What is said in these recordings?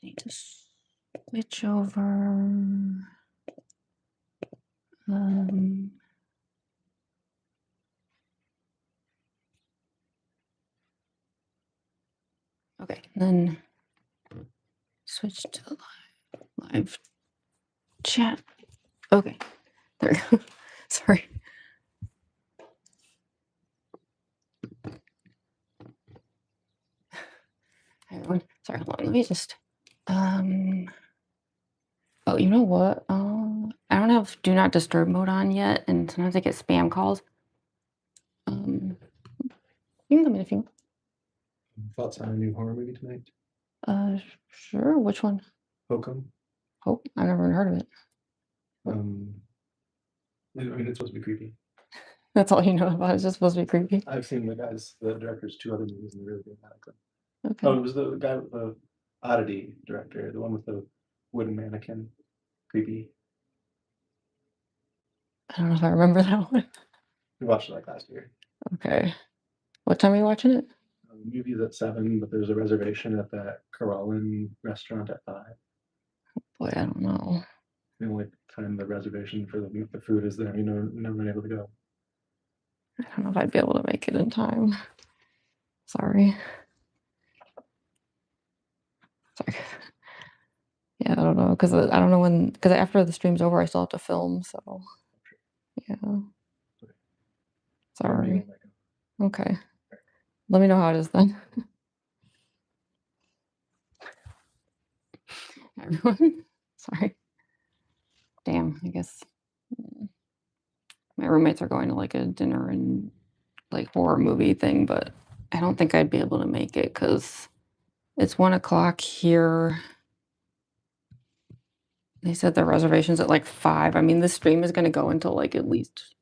need to switch over. Okay, then switch to the live chat. Okay, there we go. Sorry. Hi everyone. Sorry, hold on. Let me just. Oh, you know what? I don't have Do Not Disturb mode on yet, and sometimes I get spam calls. You can come in if you. Thoughts on a new horror movie tonight? Sure. Which one? Hokum. Oh, I've never even heard of it. I mean, it's supposed to be creepy. That's all you know about. It's just supposed to be creepy. I've seen the director's 2 other movies, and they're really good at it. Okay. Oh, it was the guy with the Oddity director, the one with the wooden mannequin. Creepy. I don't know if I remember that one. We watched it like last year. Okay. What time are you watching it? The movie's at 7, but there's a reservation at that Carolyn restaurant at 5. Boy, I don't know. The only time the reservation for the food is there, never been able to go. I don't know if I'd be able to make it in time. Sorry. Yeah, I don't know, because I don't know when, because after the stream's over, I still have to film, so yeah. Sorry. Okay. Let me know how it is then. Everyone, sorry. Damn, I guess my roommates are going to like a dinner and like horror movie thing, but I don't think I'd be able to make it because it's 1 o'clock here. They said the reservation's at like 5. I mean, this stream is going to go until like at least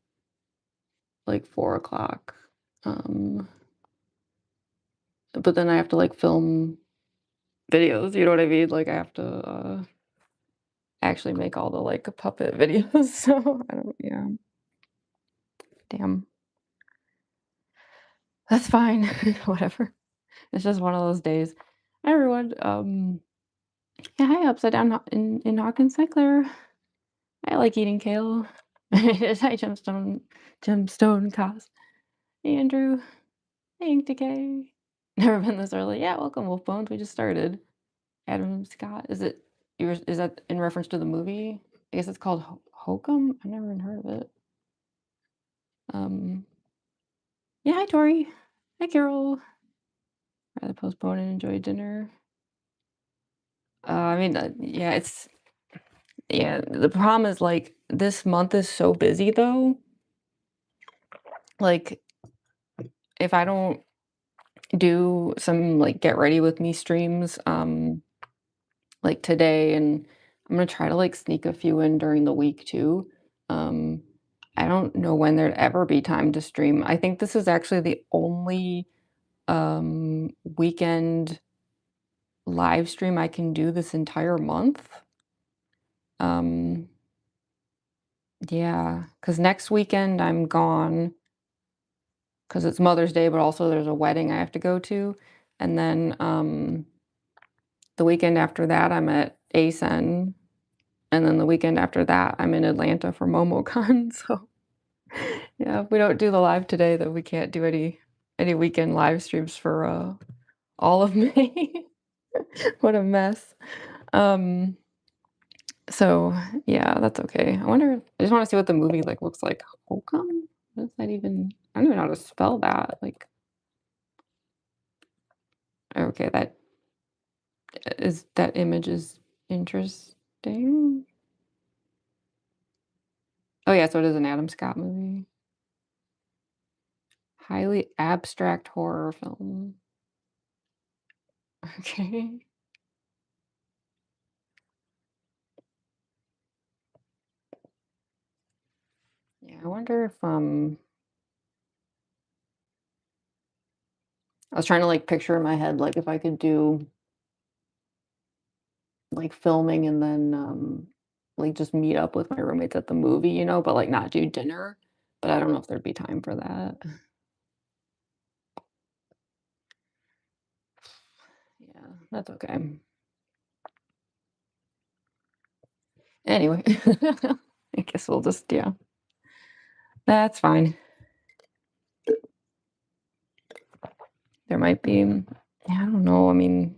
like 4 o'clock. But then I have to like film videos, you know what I mean? Like I have to actually make all the like puppet videos. So I don't, yeah. Damn. That's fine. Whatever. It's just one of those days. Hi everyone. Yeah, hi Upside Down in Hawkins. Hi Claire. I like eating kale. Hi Gemstone Cos. Hey Andrew. Hey Ink Decay. Never been this early. Yeah, welcome Wolf Bones. We just started. Adam Scott. Is that in reference to the movie? I guess it's called Hokum. I've never even heard of it. Yeah, hi Tori. Hi Carol. Rather postpone and enjoy dinner. I mean, yeah, the problem is like this month is so busy though. Like if I don't do some like get ready with me streams like today, and I'm gonna try to like sneak a few in during the week too. I don't know when there'd ever be time to stream. I think this is actually the only weekend live stream I can do this entire month. Yeah, because next weekend I'm gone because it's Mother's Day, but also there's a wedding I have to go to. And then the weekend after that, I'm at ASEN. And then the weekend after that, I'm in Atlanta for MomoCon. So yeah, if we don't do the live today, then we can't do any weekend live streams for all of May. What a mess. So yeah, that's okay. I just want to see what the movie like looks like. Holcomb? What does that even? I don't even know how to spell that. Like, okay, that image is interesting. Oh yeah, so it is an Adam Scott movie. Highly abstract horror film. Okay. Yeah, I wonder if I was trying to like picture in my head like if I could do like filming and then like just meet up with my roommates at the movie, but like not do dinner. But I don't know if there'd be time for that. that's okay. Anyway, I guess we'll just yeah, that's fine. There might be yeah, I don't know, I mean,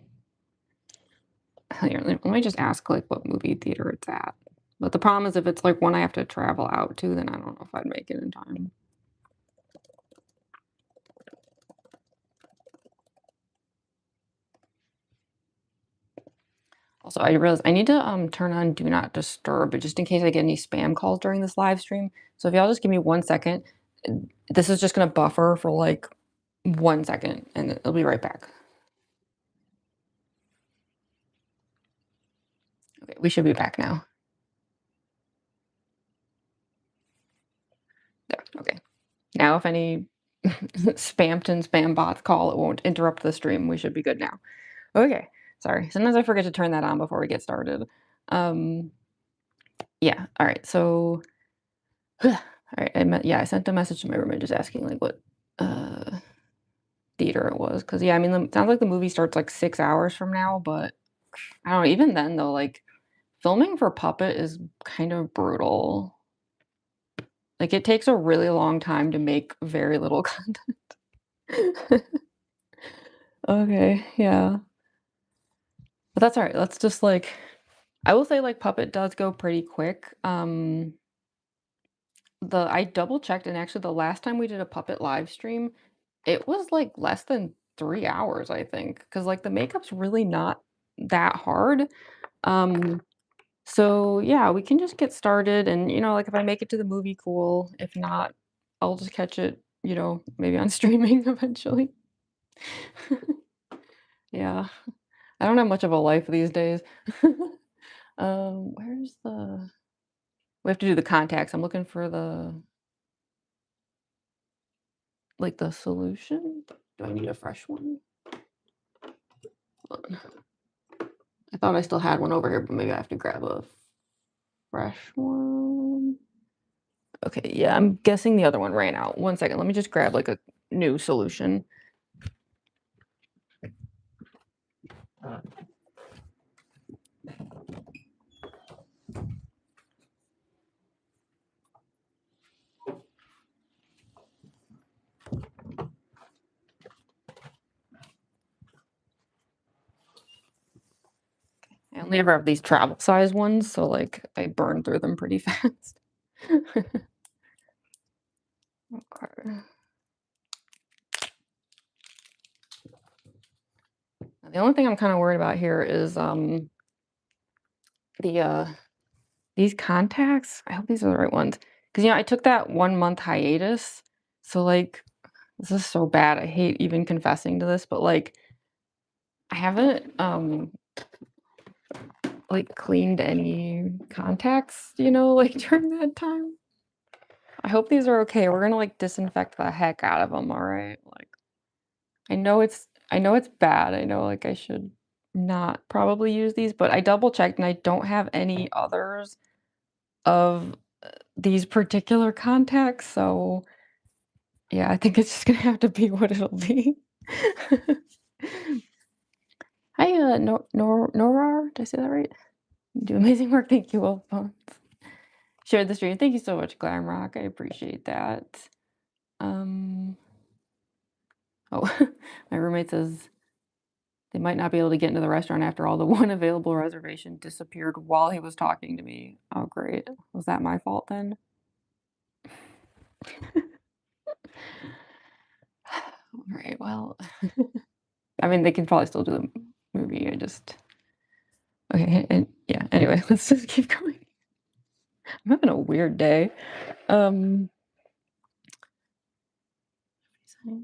here, let me just ask, like, what movie theater it's at. But the problem is if it's, like, one I have to travel out to, then I don't know if I'd make it in time. Also, I realized I need to, turn on Do Not Disturb, just in case I get any spam calls during this live stream. So if y'all just give me 1 second, uh, this is just gonna buffer for, like, 1 second, and it'll be right back. Okay, we should be back now. There, okay. Now if any Spamton spam bots call, it won't interrupt the stream. We should be good now. Okay. Sorry. Sometimes I forget to turn that on before we get started. Um, yeah. All right. So, all right. Yeah, I sent a message to my roommate just asking like what uh theater it was because yeah, I mean, sounds like the movie starts like 6 hours from now, but I don't know. Even then, though, like filming for Puppet is kind of brutal. Like it takes a really long time to make very little content. Okay. Yeah. But that's all right. Let's just like I will say like Puppet does go pretty quick. I double checked and actually the last time we did a Puppet live stream, it was like less than 3 hours, I think, cuz like the makeup's really not that hard. Um so yeah, we can just get started and like if I make it to the movie cool, if not, I'll just catch it, maybe on streaming eventually. Yeah. I don't have much of a life these days. Where's the we have to do the contacts. I'm looking for the solution. Do I need a fresh one? Hold on. I thought I still had one over here, but maybe I have to grab a fresh one. Okay, yeah, I'm guessing the other one ran out. 1 second, let me just grab like a new solution. I only ever have these travel size ones, so like I burn through them pretty fast. Okay. The only thing I'm kind of worried about here is the these contacts. I hope these are the right ones because I took that 1 month hiatus, so like this is so bad. I hate even confessing to this, but like I haven't like cleaned any contacts, like during that time. I hope these are okay. We're gonna like disinfect the heck out of them, all right? Like I know it's bad. I know like I should not probably use these, but I double checked and I don't have any others of these particular contacts, so yeah, I think it's just gonna have to be what it'll be. Hi, Norar, did I say that right? You do amazing work, thank you, well, shared the stream. Thank you so much, Glamrock, I appreciate that. Um, oh, my roommate says they might not be able to get into the restaurant after all. The one available reservation disappeared while he was talking to me. Oh, great. Was that my fault then? All right, well, I mean, they can probably still do the movie. I just okay, and yeah. Anyway, let's just keep going. I'm having a weird day. Um, okay,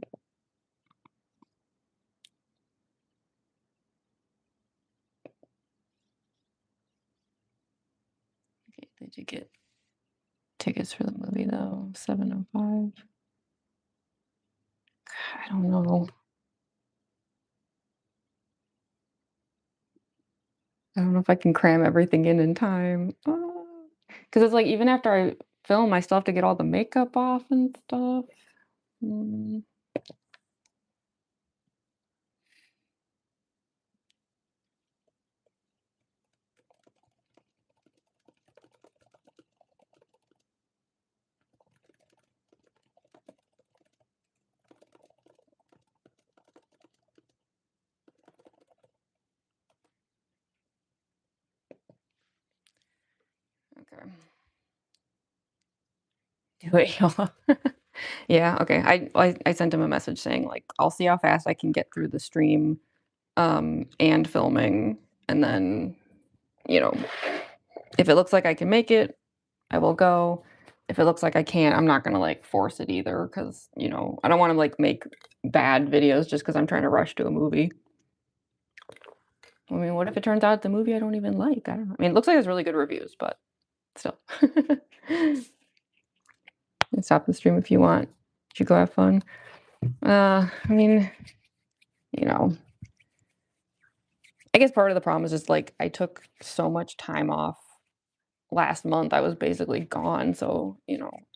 did you get tickets for the movie though? 7:05. I don't know. I don't know if I can cram everything in time. Because it's like even after I film, I still have to get all the makeup off and stuff. Mm. Okay. Do it YOLO. Yeah, okay. I sent him a message saying, like, "I'll see how fast I can get through the stream, and filming, and then, you know, if it looks like I can make it, I will go. If it looks like I can't, I'm not gonna, like, force it either because I don't wanna, like, make bad videos just because 'cause I'm trying to rush to a movie. I mean, what if it turns out the movie I don't even like? I don't know. I mean, it looks like it has really good reviews, but still. You stop the stream if you want. You go have fun. I mean, you know, I guess part of the problem is just, like, I took so much time off last month. I was basically gone, so,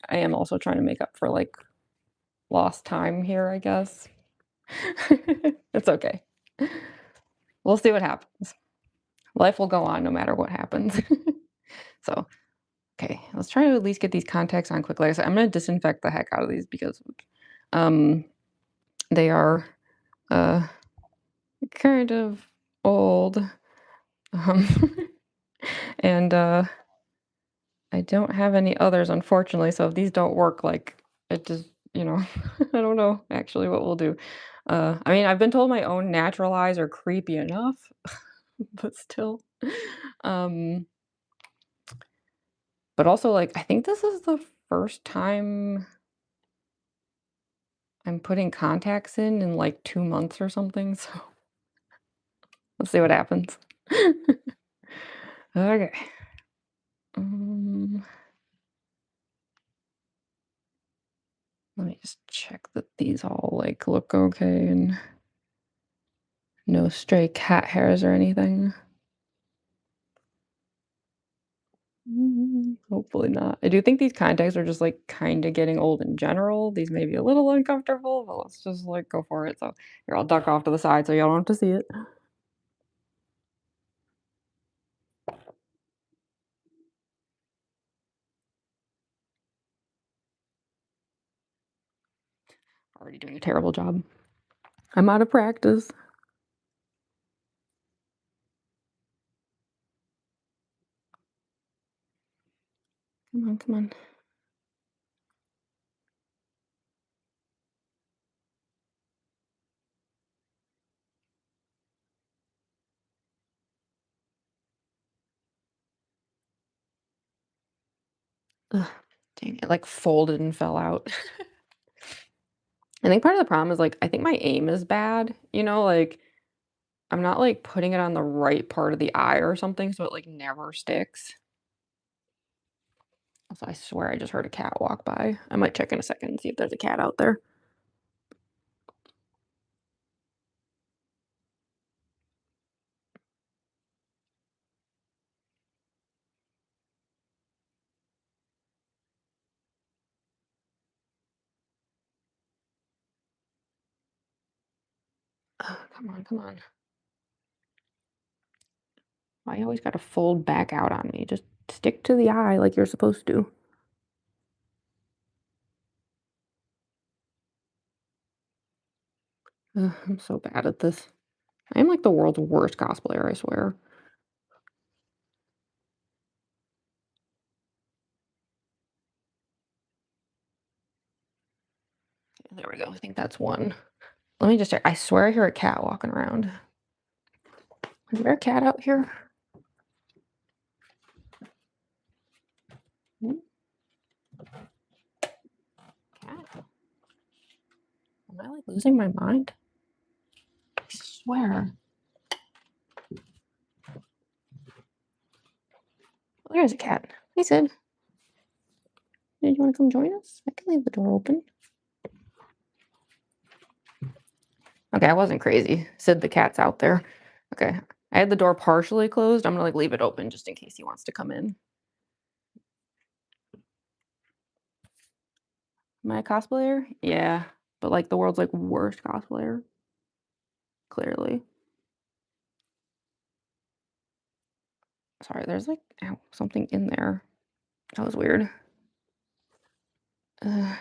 I am also trying to make up for, like, lost time here, I guess. It's okay. We'll see what happens. Life will go on no matter what happens. So, okay, let's try to at least get these contacts on quick. Like I said, I'm gonna disinfect the heck out of these because um they are uh kind of old. Um and I don't have any others unfortunately, so if these don't work, like it just, I don't know actually what we'll do. I mean, I've been told my own natural eyes are creepy enough, but still. Um But also, like, I think this is the first time I'm putting contacts in, like, 2 months or something, so let's see what happens. Okay. Um, Let me just check that these all, like, look okay and no stray cat hairs or anything. Hopefully not. I do think these contacts are just, like, kinda getting old in general. These may be a little uncomfortable, but let's just, like, go for it. So here, I'll duck off to the side so y'all don't have to see it. Already doing a terrible job. I'm out of practice. Come on, come on. Ugh, dang it, like, folded and fell out. I think part of the problem is, like, I think my aim is bad, like, I'm not, like, putting it on the right part of the eye or something, so it, like, never sticks. Also, I swear I just heard a cat walk by. I might check in a second and see if there's a cat out there. Ugh, come on, come on. Why you always gotta fold back out on me? Just stick to the eye like you're supposed to. Ugh, I'm so bad at this. I'm like the world's worst cosplayer, I swear. There we go. I think that's one. Let me just check. I swear I hear a cat walking around. Is there a cat out here? Hmm, cat? Am I like losing my mind? I swear. Oh, there's a cat. Hey, Sid. Did you want to come join us? I can leave the door open. Okay, I wasn't crazy. Sid the cat's out there. Okay. I had the door partially closed. I'm gonna like leave it open just in case he wants to come in. Am I a cosplayer? Yeah. But like the world's like worst cosplayer. Clearly. Sorry, there's like ow, something in there. That was weird. Let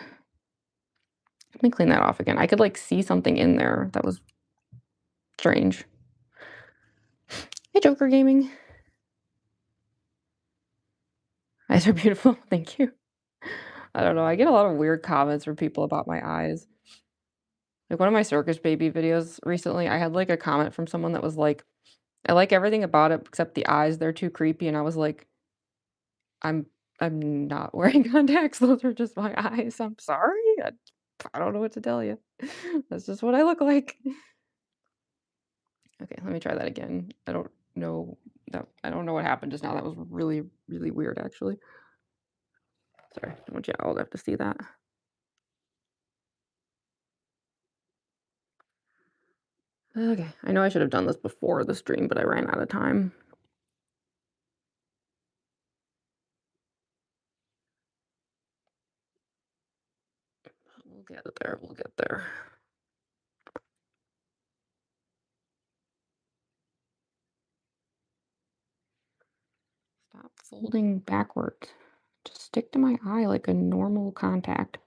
me clean that off again. I could like see something in there that was strange. Hey, Joker Gaming. Eyes are beautiful. Thank you. I don't know. I get a lot of weird comments from people about my eyes. Like one of my circus baby videos recently, I had like a comment from someone that was like, I like everything about it except the eyes. They're too creepy. And I was like, I'm I'm not wearing contacts. Those are just my eyes. I'm sorry. I don't know what to tell you. That's just what I look like. Okay, let me try that again. I don't know what happened just now. That was really, really weird actually. Sorry, I want you all to have to see that. Okay, I know I should have done this before the stream, but I ran out of time. We'll get there, we'll get there. Stop folding backwards. Just stick to my eye like a normal contact.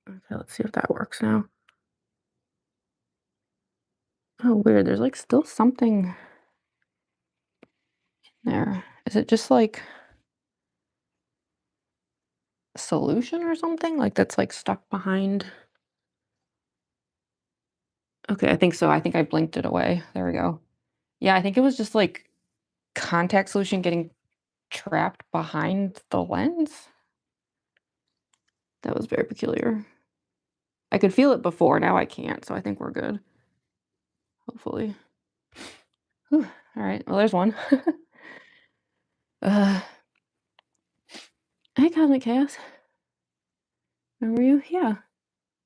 Okay, let's see if that works now. Oh, weird. There's like still something there. Is it just like solution or something? Like that's like stuck behind. Okay, I think so. I think I blinked it away. There we go. Yeah, I think it was just like contact solution getting trapped behind the lens. That was very peculiar. I could feel it before, now I can't, so I think we're good. Hopefully. Whew, alright, well, there's one. Uh, hey, Cosmic Chaos. Remember you? Yeah.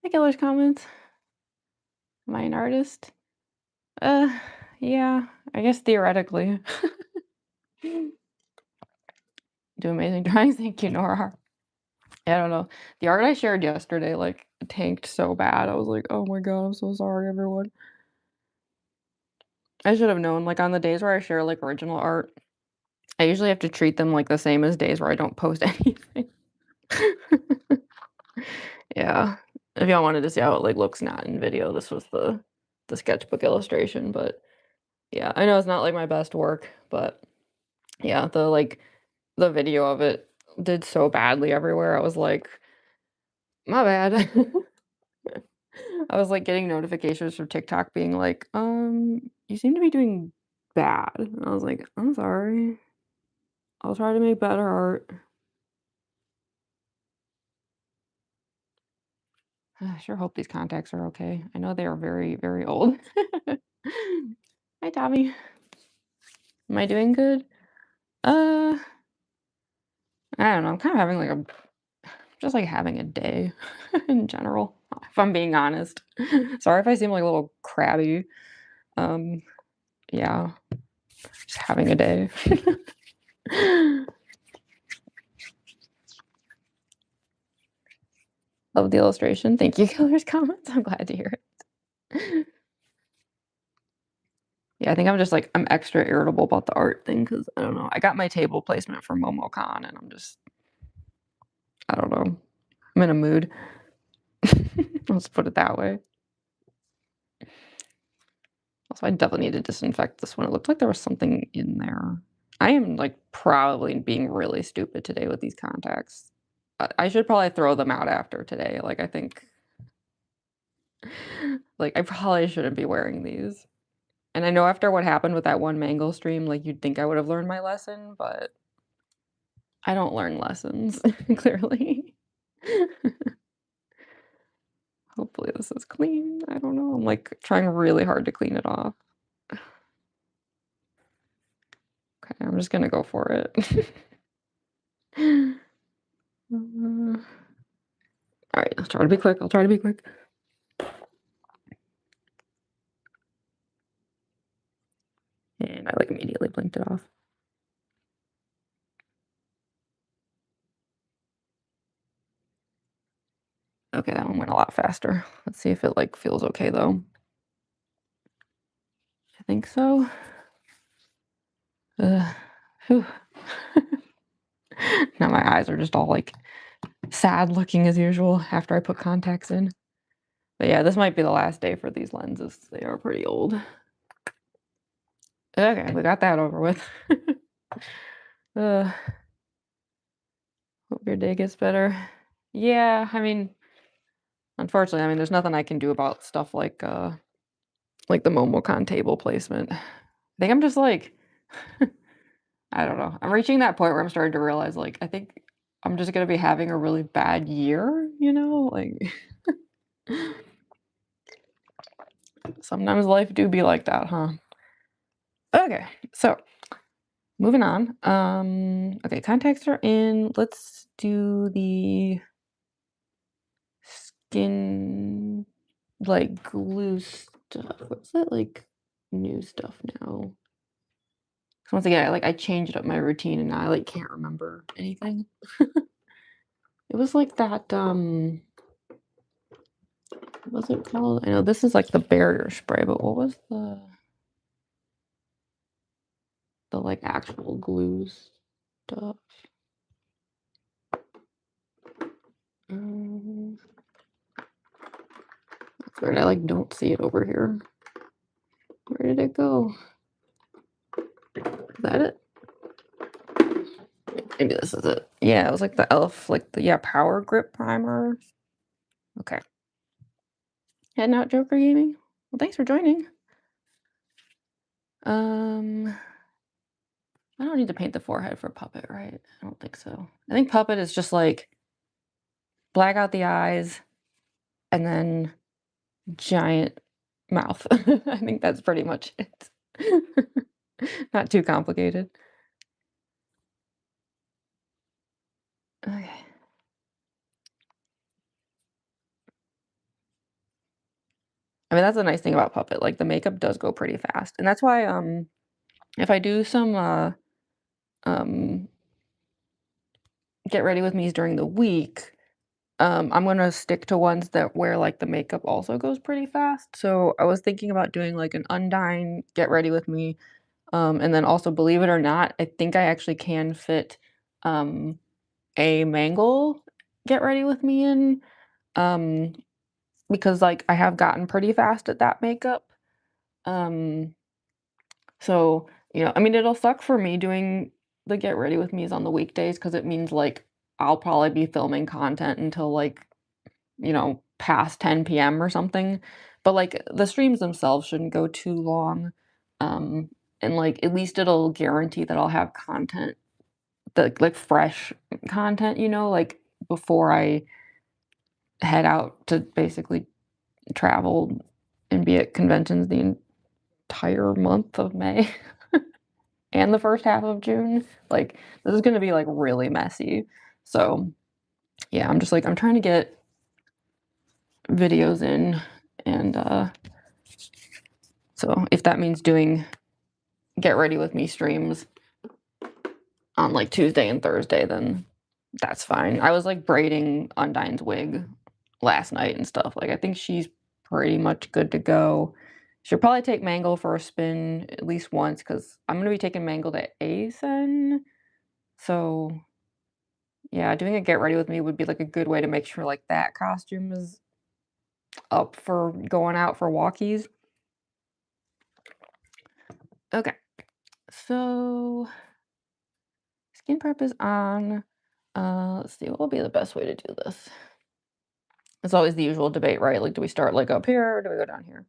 Hey, Killer's Comments. Am I an artist? Uh, yeah, I guess theoretically. Do amazing drawings. Thank you, Nora. I don't know. The art I shared yesterday, like, tanked so bad. I was like, "Oh my god, I'm so sorry, everyone." I should have known, like, on the days where I share, like, original art, I usually have to treat them, like, the same as days where I don't post anything. Yeah. If y'all wanted to see how it, like, looks not in video, this was the sketchbook illustration, but, yeah, I know it's not, like, my best work, but, yeah, the video of it did so badly everywhere, I was like, "My bad." I was, like, getting notifications from TikTok being like, you seem to be doing bad." And I was like, "I'm sorry. I'll try to make better art." I sure hope these contacts are okay. I know they are very, very old. Hi, Tommy. Am I doing good? Uh, I don't know. I'm kind of having like just like having a day in general, if I'm being honest. Sorry if I seem like a little crabby. Um, yeah, just having a day. Love the illustration. Thank you, Killer's comments. I'm glad to hear it. Yeah, I think I'm just like I'm extra irritable about the art thing because I don't know. I got my table placement from MomoCon and I'm just I don't know. I'm in a mood. Let's put it that way. Also, I definitely need to disinfect this one. It looked like there was something in there. I am like probably being really stupid today with these contacts. I should probably throw them out after today. Like I think like I probably shouldn't be wearing these. And I know after what happened with that one mango stream, like you'd think I would have learned my lesson, but I don't learn lessons, clearly. Hopefully this is clean. I don't know. I'm like trying really hard to clean it off. Okay, I'm just gonna go for it. Uh, Alright, I'll try to be quick. I'll try to be quick. And I like immediately blinked it off. Okay, that one went a lot faster. Let's see if it like feels okay though. I think so. Whew. Now my eyes are just all like sad looking as usual after I put contacts in. But yeah, this might be the last day for these lenses. They are pretty old. Okay, we got that over with. Ugh, hope your day gets better. Yeah, I mean, unfortunately, I mean, there's nothing I can do about stuff like the Momocon table placement. I think I'm just like, I don't know. I'm reaching that point where I'm starting to realize, like, I think I'm just gonna be having a really bad year, you know? Like, sometimes life do be like that, huh? Okay, so moving on. Okay, contacts are in. Let's do the skin like glue stuff. What's that like new stuff now? 'Cause once again, I changed up my routine and now I like can't remember anything. It was like that what's it called? I know this is like the barrier spray, but what was the like actual glue stuff? Um, that's weird. I like don't see it over here. Where did it go? Is that it? Maybe this is it. Yeah, it was like the elf, like the power grip primer. Okay. Heading out Joker Gaming. Well, thanks for joining. Um, I don't need to paint the forehead for Puppet, right? I don't think so. I think Puppet is just like black out the eyes and then giant mouth. I think that's pretty much it. Not too complicated. Okay. I mean, that's a nice thing about Puppet. Like the makeup does go pretty fast. And that's why if I do some um get ready with me's during the week, I'm gonna stick to ones that where like the makeup also goes pretty fast. So I was thinking about doing like an Undyne get ready with me. And then also, believe it or not, I think I actually can fit um a Mangle get ready with me in. Um, because like I have gotten pretty fast at that makeup. Um, so I mean, it'll suck for me doing the get ready with me's on the weekdays because it means like I'll probably be filming content until like past 10 p.m. or something. But like the streams themselves shouldn't go too long. Um, and like at least it'll guarantee that I'll have content like fresh content, like before I head out to basically travel and be at conventions the entire month of May and the first half of June. Like this is gonna be like really messy. So yeah, I'm just like I'm trying to get videos in and so if that means doing get ready with me streams on like Tuesday and Thursday, then that's fine. I was like braiding Undyne's wig last night and stuff. Like I think she's pretty much good to go. She'll probably take Mangle for a spin at least once because I'm gonna be taking Mangle to ASIN. So yeah, doing a get ready with me would be like a good way to make sure like that costume is up for going out for walkies. Okay, so skin prep is on. Let's see, what will be the best way to do this? It's always the usual debate, right? Like, do we start like up here or do we go down here?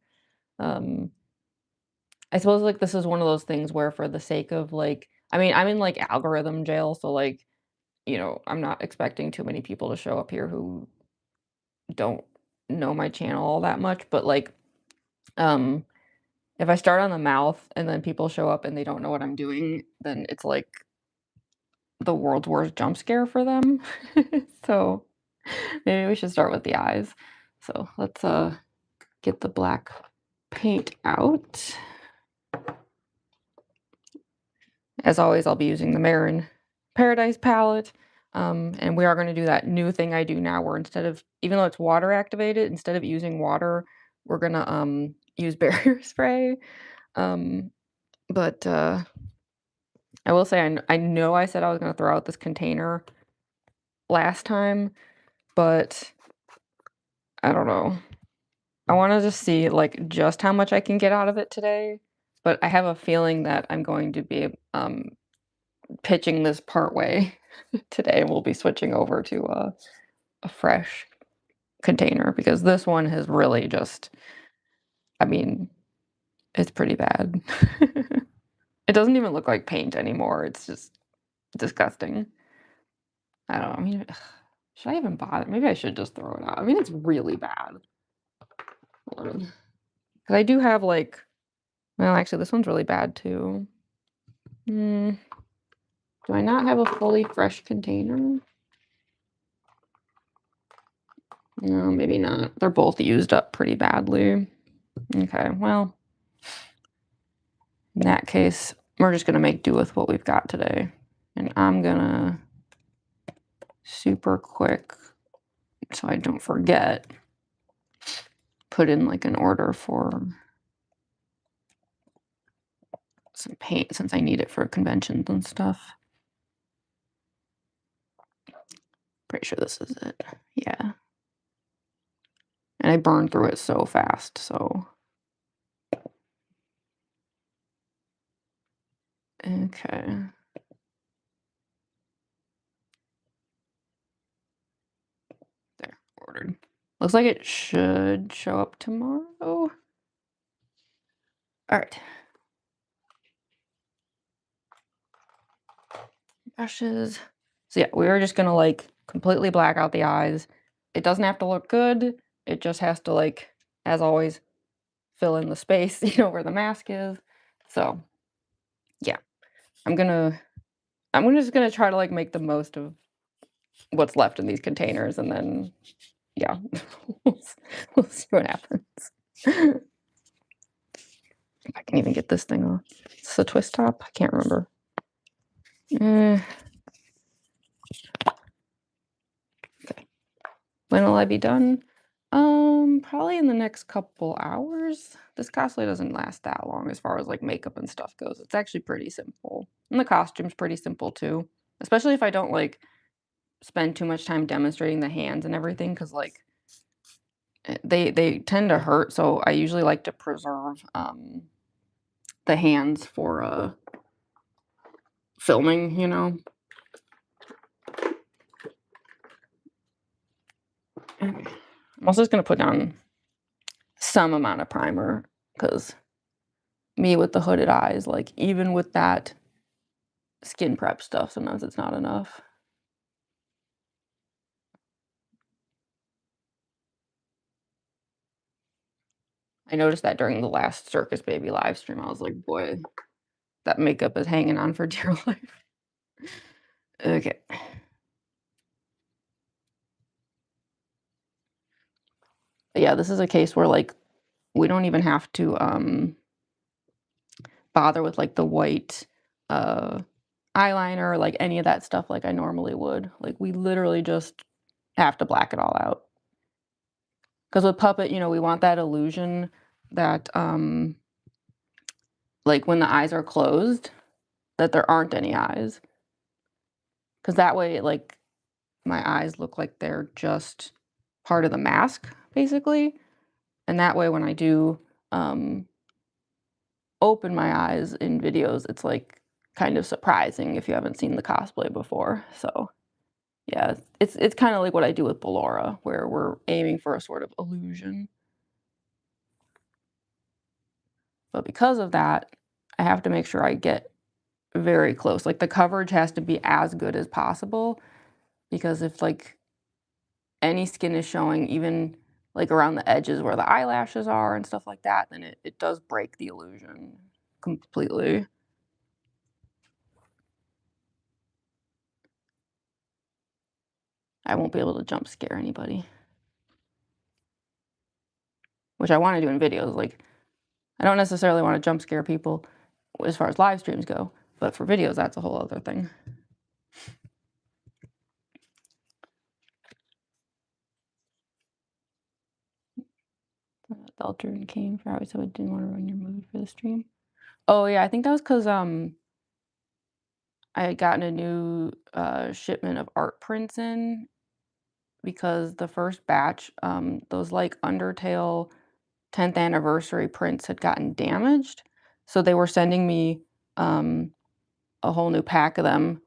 Um, I suppose like this is one of those things where for the sake of like, I mean, I'm in like algorithm jail, so like, I'm not expecting too many people to show up here who don't know my channel all that much, but like, um, if I start on the mouth and then people show up and they don't know what I'm doing, then it's like the world's worst jump scare for them. So maybe we should start with the eyes. So let's get the black paint out. As always, I'll be using the Marin Paradise palette. And we are going to do that new thing I do now where instead of, even though it's water activated, instead of using water, we're going to use barrier spray. But I will say, I know I said I was going to throw out this container last time, but I don't know. I wanna just see, like, just how much I can get out of it today, but I have a feeling that I'm going to be, pitching this part way today. We'll be switching over to a fresh container because this one has really just I mean, it's pretty bad. It doesn't even look like paint anymore, it's just disgusting. I don't know, I mean, should I even bother? Maybe I should just throw it out. I mean, it's really bad. Hold on. 'Cause I do have, like well, actually, this one's really bad too. Mm, do I not have a fully fresh container? No, maybe not. They're both used up pretty badly. Okay, well, in that case, we're just gonna make do with what we've got today. And I'm gonna super quick, so I don't forget, put in like an order for some paint since I need it for conventions and stuff. Pretty sure this is it. Yeah. And I burned through it so fast, so okay. There, ordered. Looks like it should show up tomorrow. All right. Brushes. So yeah, we are just gonna like completely black out the eyes. It doesn't have to look good. It just has to like, as always, fill in the space, where the mask is. So yeah, I'm gonna just gonna try to like make the most of what's left in these containers, and then yeah, we'll see what happens. If I can even get this thing off. It's a twist top. I can't remember. Eh, okay. When will I be done? Probably in the next couple hours. This cosplay doesn't last that long as far as like makeup and stuff goes. It's actually pretty simple. And the costume's pretty simple too. Especially if I don't like spend too much time demonstrating the hands and everything, because like they tend to hurt. So I usually like to preserve the hands for filming. I'm also just gonna put down some amount of primer because me with the hooded eyes, like even with that skin prep stuff, sometimes it's not enough. I noticed that during the last Circus Baby live stream, I was like, boy, that makeup is hanging on for dear life. Okay. But yeah, this is a case where like we don't even have to bother with like the white uh eyeliner or like any of that stuff like I normally would. Like we literally just have to black it all out. Because with puppet, we want that illusion that like when the eyes are closed, that there aren't any eyes. Because that way, like my eyes look like they're just part of the mask, basically. And that way, when I do um, open my eyes in videos, it's like kind of surprising if you haven't seen the cosplay before. So yeah, it's kind of like what I do with Ballora, where we're aiming for a sort of illusion. But because of that, I have to make sure I get very close. Like the coverage has to be as good as possible because if like any skin is showing, even like around the edges where the eyelashes are and stuff like that, then it does break the illusion completely. I won't be able to jump scare anybody, which I want to do in videos. Like, I don't necessarily want to jump scare people as far as live streams go, but for videos, that's a whole other thing. Beltern came for hours, so I didn't want to ruin your mood for the stream. Oh yeah, I think that was because I had gotten a new shipment of art prints in because the first batch, those like Undertale 10th anniversary prints had gotten damaged, so they were sending me, um, a whole new pack of them,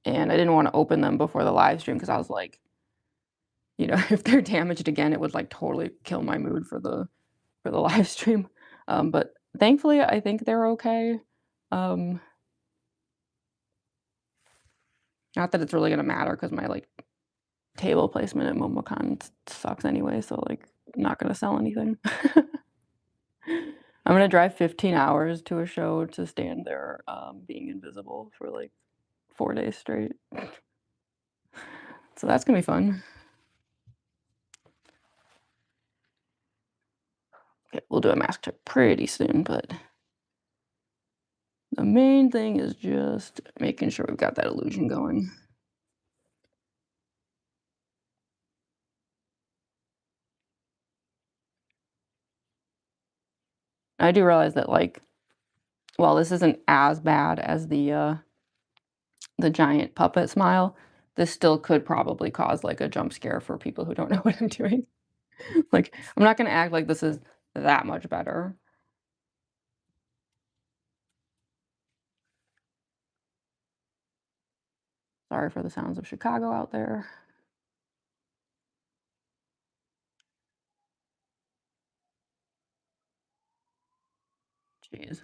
and I didn't wanna open them before the live stream because I was like, if they're damaged again, it would, like, totally kill my mood for the live stream. But thankfully, I think they're okay. Um, Not that it's really gonna matter because my, like, table placement at MomoCon sucks anyway, so, like, I'm not gonna sell anything. I'm gonna drive 15 hours to a show to stand there, being invisible for, like, 4 days straight. So that's gonna be fun. Okay, we'll do a mask check pretty soon, but the main thing is just making sure we've got that illusion going. I do realize that, like, while this isn't as bad as the giant puppet smile, this still could probably cause, like, a jump scare for people who don't know what I'm doing. Like, I'm not gonna act like this is that much better. Sorry for the sounds of Chicago out there. Jeez,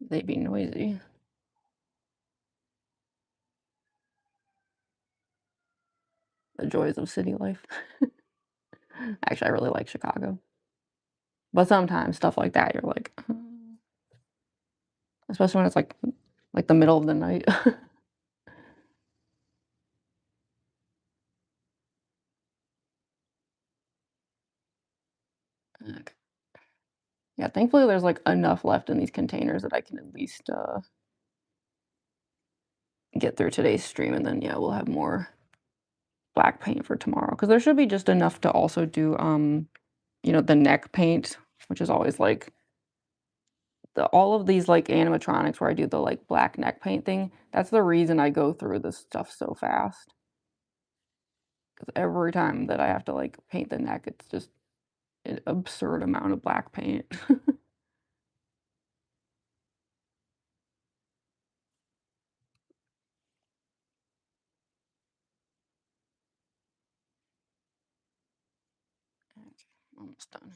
they be noisy. The joys of city life. Actually, I really like Chicago, but sometimes stuff like that, you're like, especially when it's, like, the middle of the night. Ok. Yeah, thankfully, there's, like, enough left in these containers that I can at least, get through today's stream, and then, yeah, we'll have more black paint for tomorrow. Because there should be just enough to also do, the neck paint, which is always, like all of these, like, animatronics where I do the, like, black neck paint thing, that's the reason I go through this stuff so fast. Because every time that I have to, like, paint the neck, it's just an absurd amount of black paint. Okay, almost done.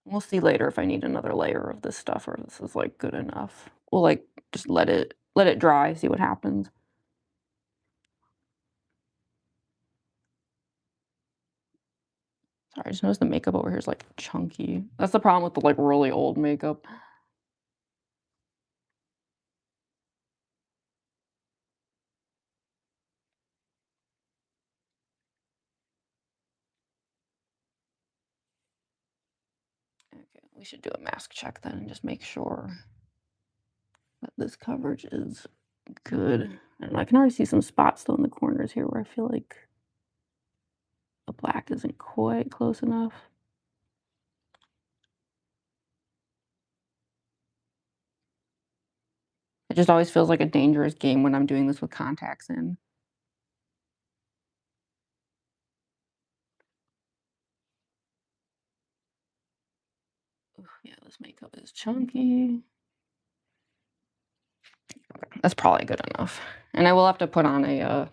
We'll see later if I need another layer of this stuff or this is, like, good enough. We'll, like, just let it dry, see what happens. Sorry, I just noticed the makeup over here is, like, chunky. That's the problem with the, like, really old makeup. Okay, we should do a mask check then and just make sure that this coverage is good. And I can already see some spots though in the corners here where I feel like the black isn't quite close enough. It just always feels like a dangerous game when I'm doing this with contacts in. Oof, yeah, this makeup is chunky. That's probably good enough. And I will have to put on a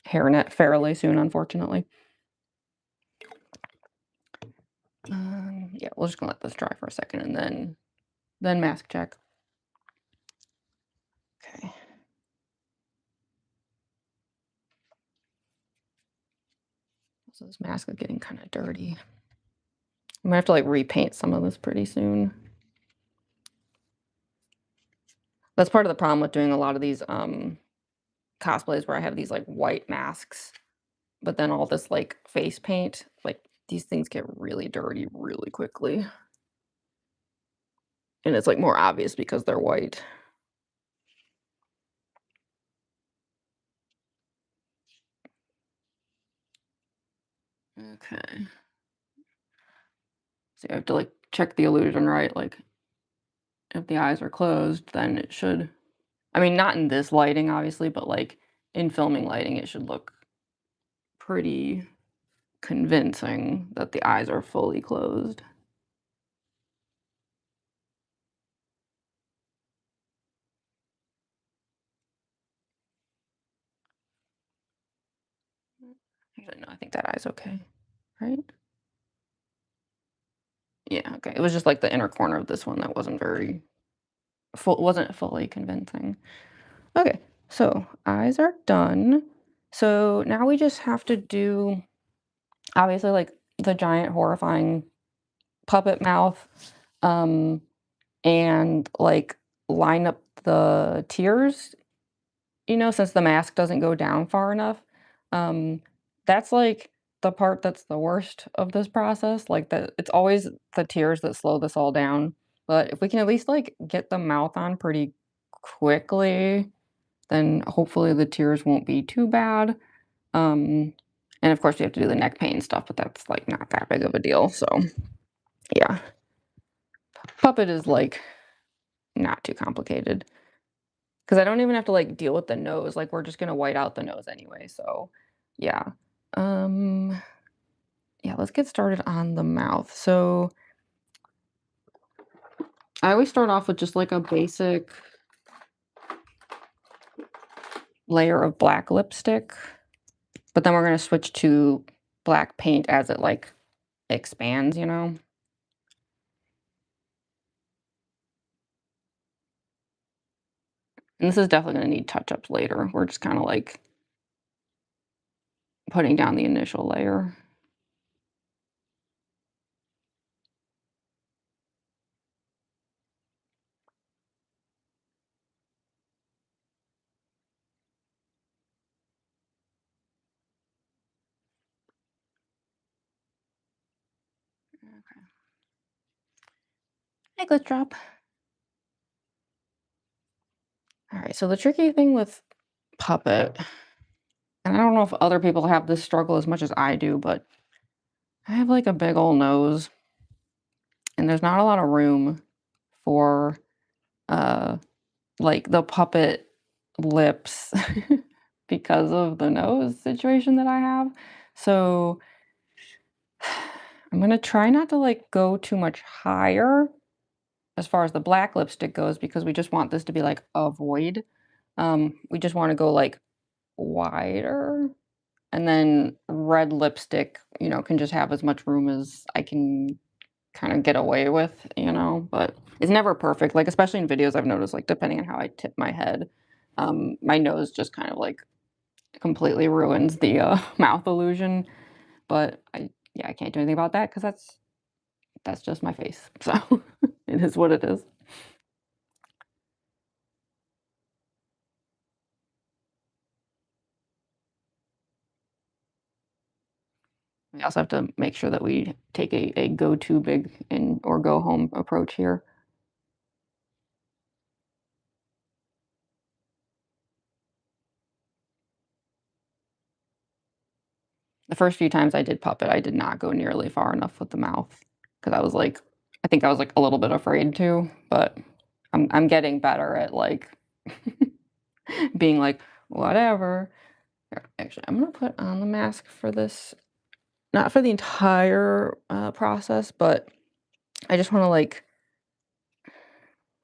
hairnet fairly soon, unfortunately. Yeah, we're just gonna let this dry for a second and then mask check. Okay. So this mask is getting kind of dirty. I'm gonna have to like repaint some of this pretty soon. That's part of the problem with doing a lot of these cosplays where I have these like white masks, but then all this like face paint, like these things get really dirty really quickly. And it's like more obvious because they're white. Okay. So I have to like check the illusion right. Like if the eyes are closed, then it should, I mean, not in this lighting, obviously, but like in filming lighting, it should look pretty convincing that the eyes are fully closed. Actually, no, I think that eye's okay, right? Yeah, okay. It was just like the inner corner of this one that wasn't fully convincing. Okay, so eyes are done. So now we just have to do obviously like the giant horrifying puppet mouth, um, and like line up the tears, since the mask doesn't go down far enough. Um, that's like the part that's the worst of this process. Like it's always the tears that slow this all down. But if we can at least like get the mouth on pretty quickly, then hopefully the tears won't be too bad. Um, and of course, you have to do the neck pain stuff, but that's like not that big of a deal. So yeah, puppet is like not too complicated because I don't even have to like deal with the nose. Like we're just gonna white out the nose anyway. So yeah, um, yeah. Let's get started on the mouth. So I always start off with just like a basic layer of black lipstick, but then we're gonna switch to black paint as it like expands. And this is definitely gonna need touch-ups later. We're just kinda, like, putting down the initial layer. Okay. Hey, Glitch Drop. Alright, so the tricky thing with Puppet, and I don't know if other people have this struggle as much as I do, but I have, like, a big ol' nose, and there's not a lot of room for, uh, like, the puppet lips because of the nose situation that I have. So, I'm gonna try not to, like, go too much higher as far as the black lipstick goes because we just want this to be like a void. We just want to go like wider and then red lipstick, can just have as much room as I can kind of get away with, but it's never perfect. Like, especially in videos, I've noticed, like, depending on how I tip my head, my nose just kind of like completely ruins the mouth illusion. But yeah, I can't do anything about that because that's just my face. So it is what it is. We also have to make sure that we take a go to big and or go home approach here. The first few times I did puppet, I did not go nearly far enough with the mouth because I think I was like a little bit afraid to, but I'm getting better at like being like whatever. Here, actually, I'm gonna put on the mask for this, not for the entire process, but I just want to like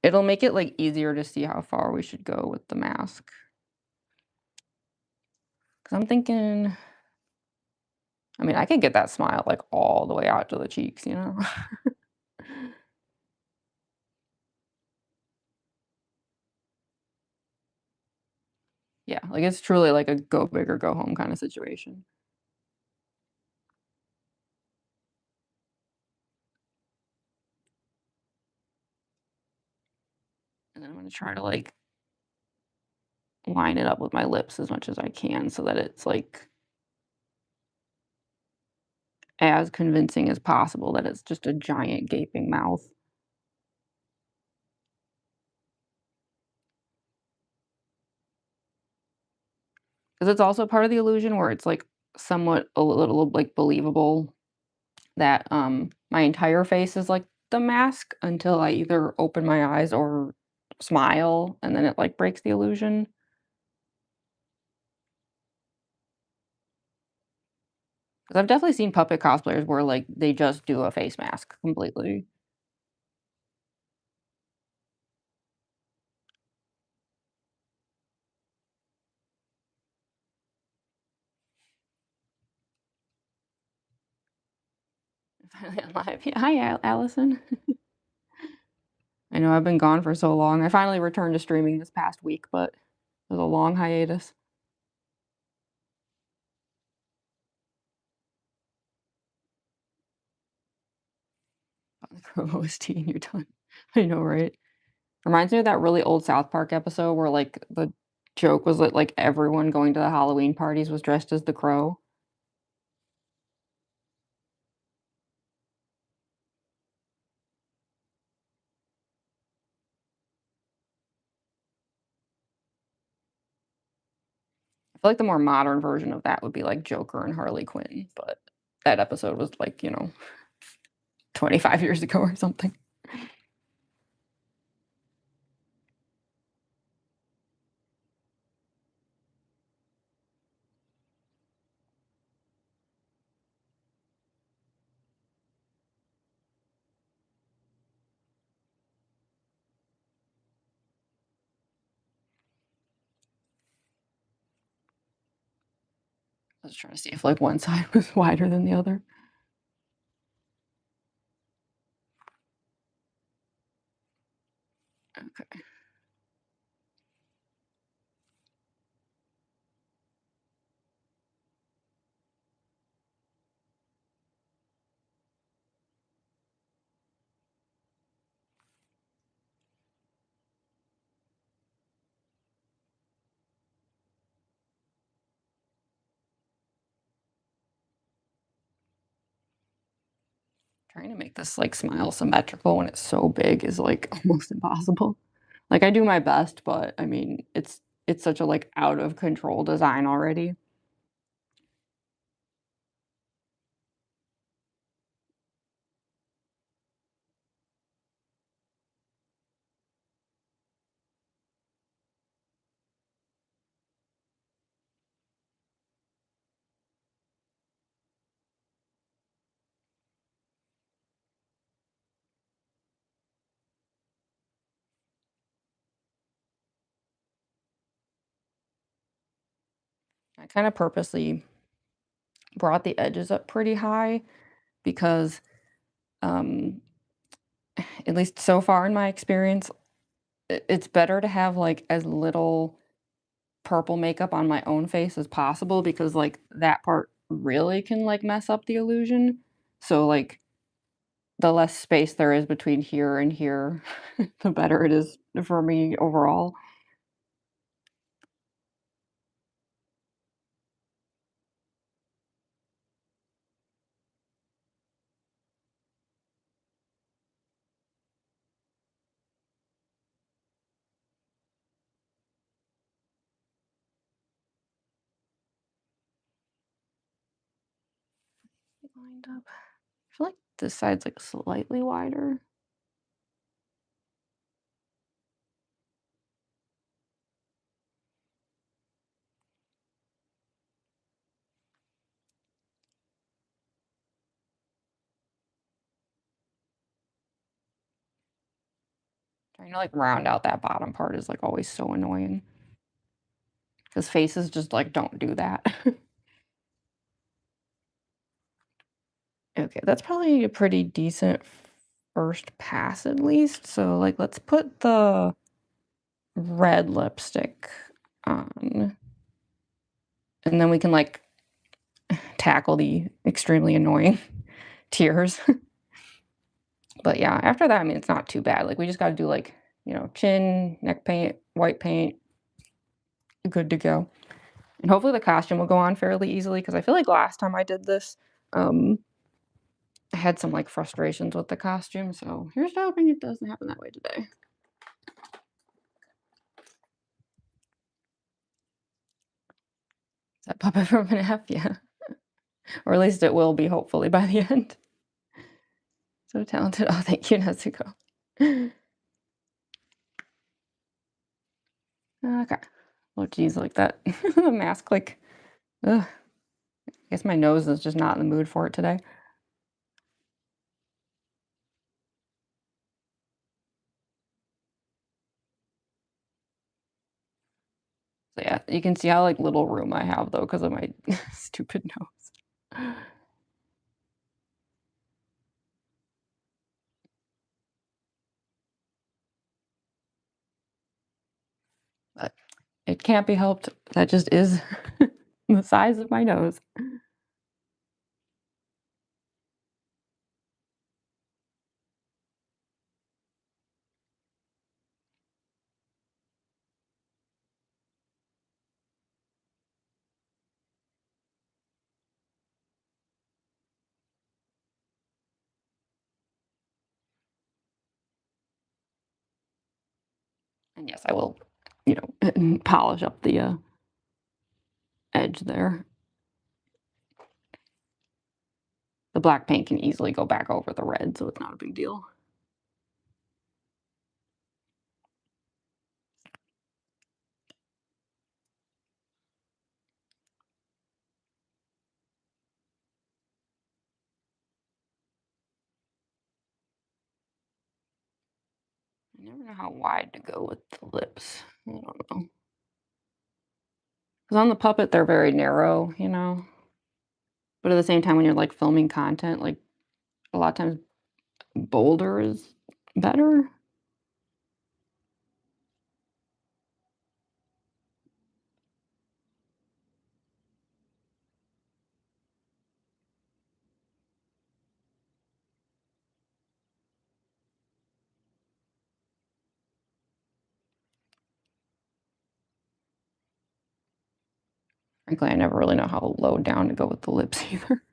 it'll make it like easier to see how far we should go with the mask. Because I'm thinking I mean, I could get that smile, like, all the way out to the cheeks? Yeah, like, it's truly like a go big or go home kinda situation. And then I'm gonna try to, like, line it up with my lips as much as I can so that it's, like, as convincing as possible that it's just a giant gaping mouth. 'Cause it's also part of the illusion where it's, like, somewhat a little, like, believable that, my entire face is, like, the mask until I either open my eyes or smile, and then it, like, breaks the illusion. 'Cause I've definitely seen puppet cosplayers where, like, they just do a face mask completely. Finally on live. Yeah, hi, Allison. I know I've been gone for so long. I finally returned to streaming this past week, but it was a long hiatus. On the Crow OST and you're done. I know, right? Reminds me of that really old South Park episode where, like, the joke was that, like, everyone going to the Halloween parties was dressed as the Crow. I feel like the more modern version of that would be, like, Joker and Harley Quinn, but that episode was, like, 25 years ago or something. I was trying to see if, like, one side was wider than the other. Okay. Trying to make this, like, smile symmetrical when it's so big is, like, almost impossible. Like, I do my best, but, I mean, it's such a, like, out of control design already. I kinda purposely brought the edges up pretty high because, um, at least so far in my experience, it's better to have, like, as little purple makeup on my own face as possible because, like, that part really can, like, mess up the illusion. So, like, the less space there is between here and here, the better it is for me overall. Lined up. I feel like this side's, like, slightly wider. Trying to, like, round out that bottom part is, like, always so annoying because faces just, like, don't do that. Okay, that's probably a pretty decent first pass at least, so, like, let's put the red lipstick on, and then we can, like, tackle the extremely annoying tears. But, yeah, after that, I mean, it's not too bad, like, we just gotta do, like, chin, neck paint, white paint, good to go. And hopefully the costume will go on fairly easily because I feel like last time I did this, um, I had some, like, frustrations with the costume, so here's to hoping it doesn't happen that way today. Is that puppet from FNAF? Yeah. Or at least it will be hopefully by the end. So talented. Oh, thank you, Nezuko. Okay. Oh, geez, like that the mask, like, ugh. Guess my nose is just not in the mood for it today. So, yeah, you can see how, like, little room I have, though, because of my stupid nose. But it can't be helped. That just is the size of my nose. And, yes, I will, polish up the, edge there. The black paint can easily go back over the red, so it's not a big deal. I never know how wide to go with the lips. I don't know. 'Cause on the puppet, they're very narrow, but at the same time, when you're, like, filming content, like, a lot of times bolder is better. Frankly, I never really know how low down to go with the lips either.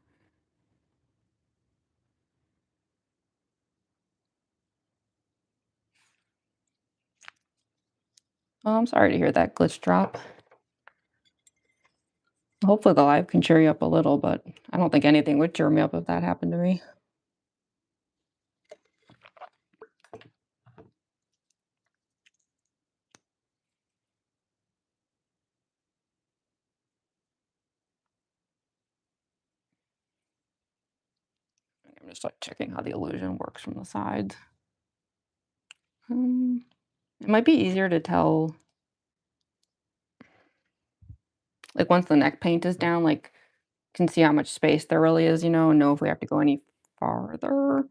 Oh, I'm sorry to hear that glitch drop. Hopefully, the live can cheer you up a little, but I don't think anything would cheer me up if that happened to me. I'm just, like, checking how the illusion works from the sides. It might be easier to tell, like, once the neck paint is down, like, can see how much space there really is, and know if we have to go any farther.